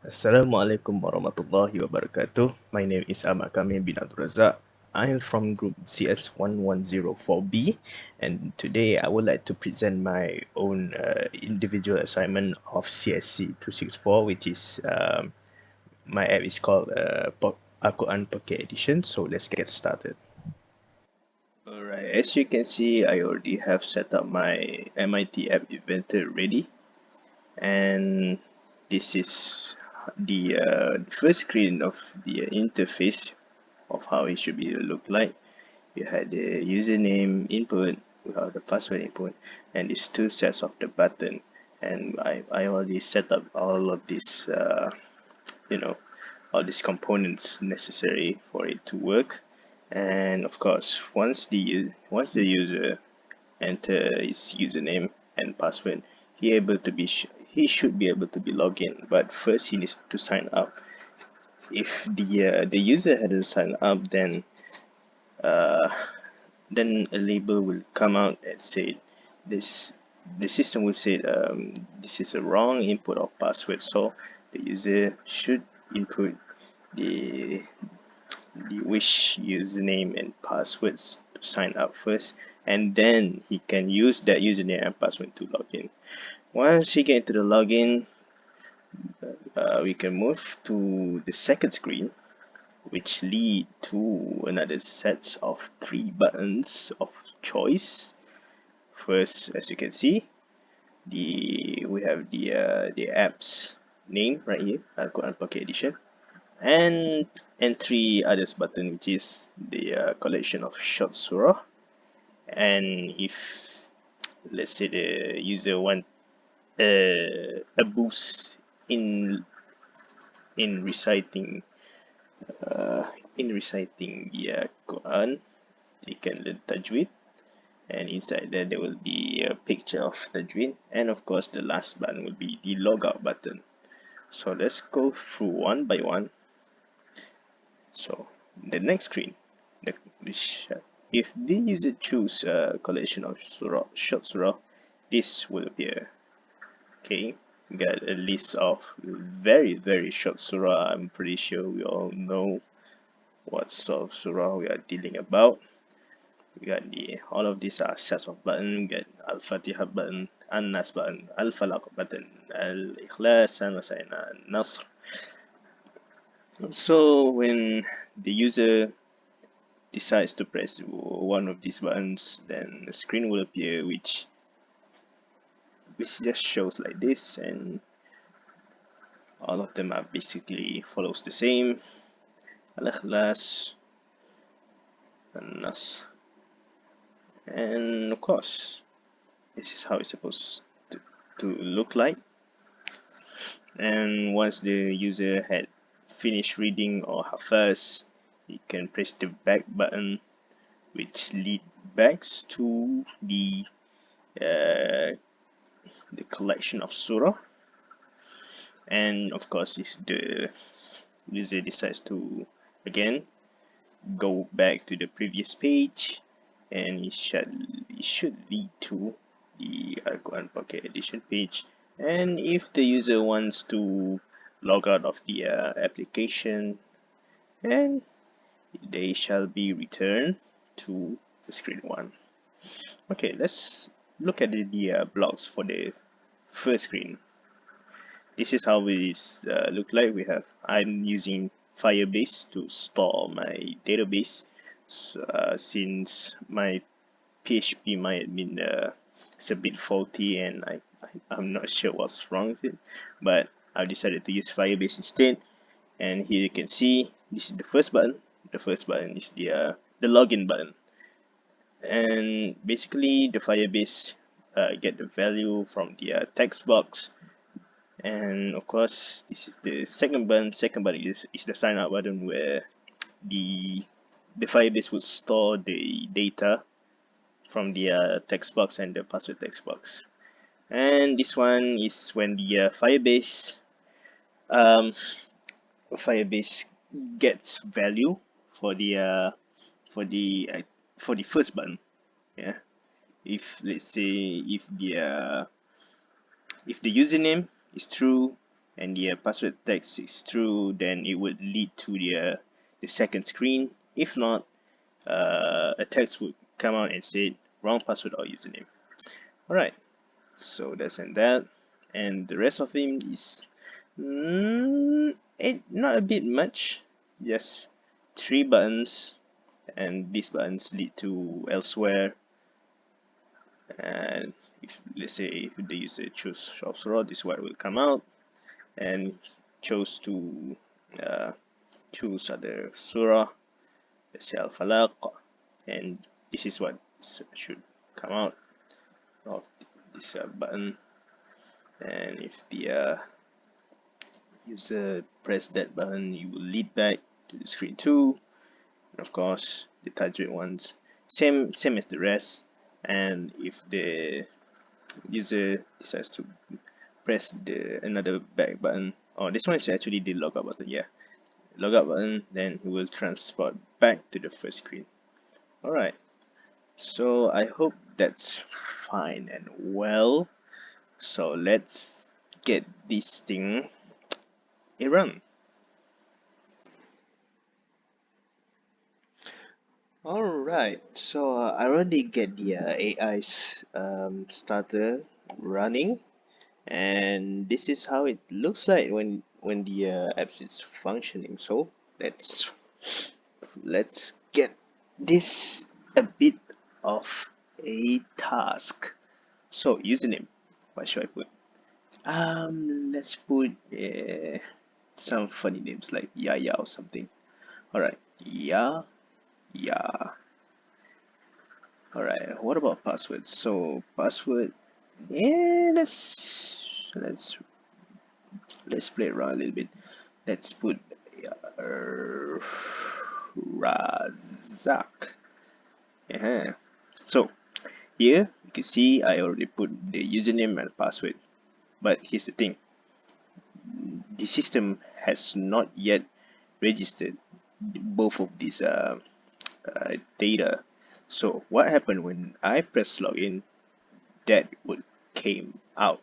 Assalamualaikum warahmatullahi wabarakatuh. My name is Ahmad Kamil bin Abdul Razak. I am from group CS1104B, and today I would like to present my own individual assignment of CSC264, which is my app is called Al-Quran Pocket Edition. So let's get started. Alright, as you can see, I already have set up my MIT app inventor ready, and this is the first screen of the interface of how it should be look like. You had the username input, you have the password input, and these two sets of the button. And I already set up all of these all these components necessary for it to work. And of course, once the user enter his username and password, he should be able to be logged in. But first, he needs to sign up. If the user hadn't signed up, then a label will come out and say this the system will say this is a wrong input of password, so the user should input the wish username and passwords to sign up first, and then he can use that username and password to log in. Once he get into the login, we can move to the second screen, which lead to another sets of 3 buttons of choice. First, as you can see, we have the app's name right here, Al-Quran Pocket Edition, and 3 others button, which is the collection of short surah. And if let's say the user want a boost in reciting the Quran, they can learn tajweed, and inside there will be a picture of tajweed, and of course the last button will be the logout button. So let's go through one by one. So the next screen, if the user choose a collection of short surah, this will appear. Okay, we got a list of very short surah. I'm pretty sure we all know what sort of surah we are dealing about. We got all of these are sets of buttons. We got Al-Fatiha button, An-Nas button, Al-Falaq button, Al-Ikhlas, and Nasr. So when the user decides to press one of these buttons, then a screen will appear which just shows like this, and all of them are basically follows the same. Al-Ikhlas, An-Nas, and of course this is how it's supposed to look like. And once the user had finished reading or hafaz, you can press the back button, which lead backs to the collection of surah. And of course, if the user decides to again go back to the previous page, and it should lead to the Al-Quran Pocket Edition page. And if the user wants to log out of the application, and they shall be returned to the screen 1. Okay, let's look at the blocks for the first screen. This is how it look like. I'm using Firebase to store my database, since my PHP might have been it's a bit faulty, and I'm not sure what's wrong with it, but I've decided to use Firebase instead. And here you can see this is the first button. The first button is the login button, and basically the Firebase get the value from the text box. And of course, this is the second button. Second button is the sign up button, where the Firebase would store the data from the text box and the password text box. And this one is when the Firebase gets value for the first button. Yeah, if let's say if the username is true and the password text is true, then it would lead to the second screen. If not, a text would come out and say wrong password or username. Alright, so that's and that, and the rest of him is not a bit much, just 3 buttons, and these buttons lead to elsewhere. And if let's say if the user choose shop surah, this is what will come out, and chose to choose other surah, let's say al-falaq, and this is what should come out of this button. And if the user press that button, you will lead back to the screen 2, and of course the tajwid ones same as the rest. And if the user decides to press another back button, this one is actually the logout button, yeah, logout button, then it will transport back to the first screen. Alright, so I hope that's fine and well. So let's get this thing a run. Alright, so I already get the AI's starter running, and this is how it looks like when the apps is functioning. So let's get this a bit of a task. So username, what should I put? Let's put some funny names like Yaya or something. Alright, Ya. Alright, what about password? So password, yeah, let's play around a little bit. Let's put Razak. Yeah. So here you can see I already put the username and password, but here's the thing: the system has not yet registered both of these data. So what happened when I press login? That would came out.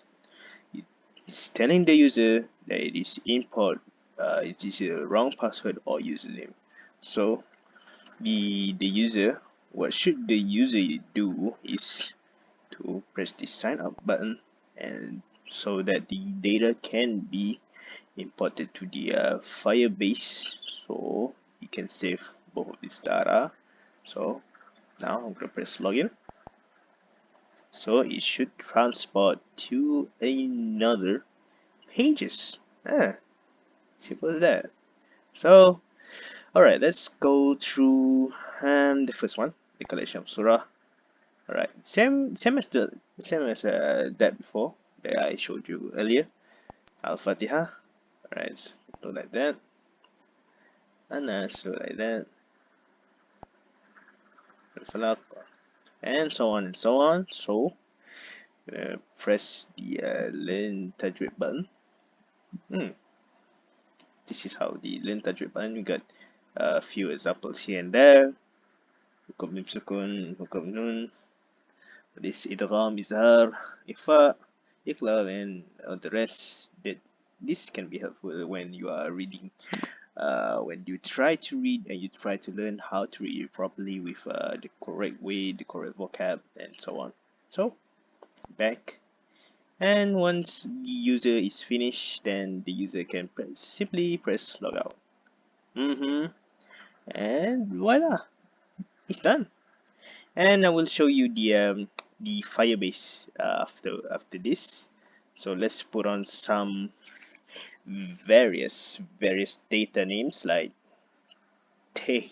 It's telling the user that it is it is a wrong password or username. So the user, what should the user do is to press the sign up button, and so that the data can be imported to the Firebase, so you can save both of this data. So now I'm gonna press login. So it should transport to another pages. Simple as that. So, alright, let's go through the first one, the collection of surah. Alright, same as that before that I showed you earlier. Al-Fatiha. Alright, so do like that. Anas, do like that. Al-Falaq, and so on and so on. So press the learn tajwid button. This is how the learn tajwid button. We got a few examples here and there. Hukum mim sukun, hukum nun. This idgham, izhar, ifa, iqlal, and the rest. That this can be helpful when you are reading. When you try to read and you try to learn how to read it properly with the correct way, the correct vocab, and so on. So back, and once the user is finished, then the user can simply press logout. And voila, it's done. And I will show you the Firebase after this. So let's put on some various data names like Tehtare,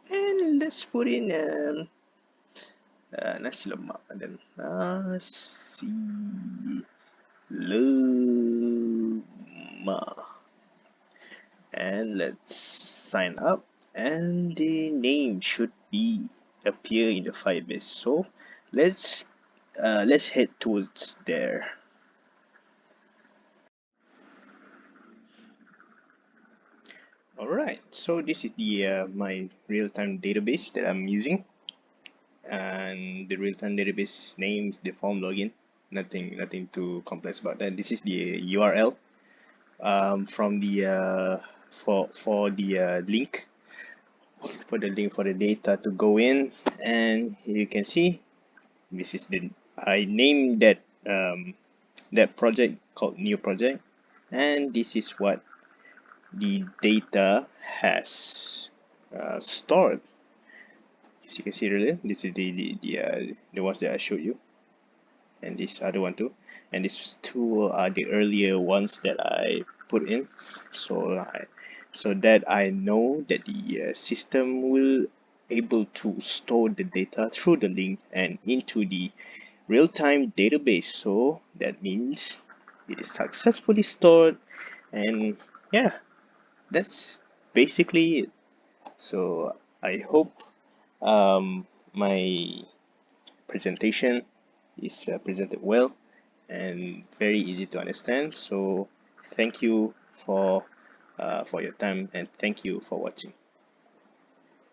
and let's put in nasi lemak, and then nasi lemak, and let's sign up, and the name should be appear in the Firebase. So let's head towards there. Alright, so this is the my real-time database that I'm using, and the real-time database name is the form login. Nothing too complex about that. This is the URL from the for the link for the data to go in, and you can see this is the I named that project called new project, and this is what the data has stored. As you can see earlier, this is the ones that I showed you, and this other one too, and these two are the earlier ones that I put in, so so that I know that the system will able to store the data through the link and into the real-time database. So that means it is successfully stored, and yeah, that's basically it. So I hope my presentation is presented well and very easy to understand. So thank you for your time, and thank you for watching.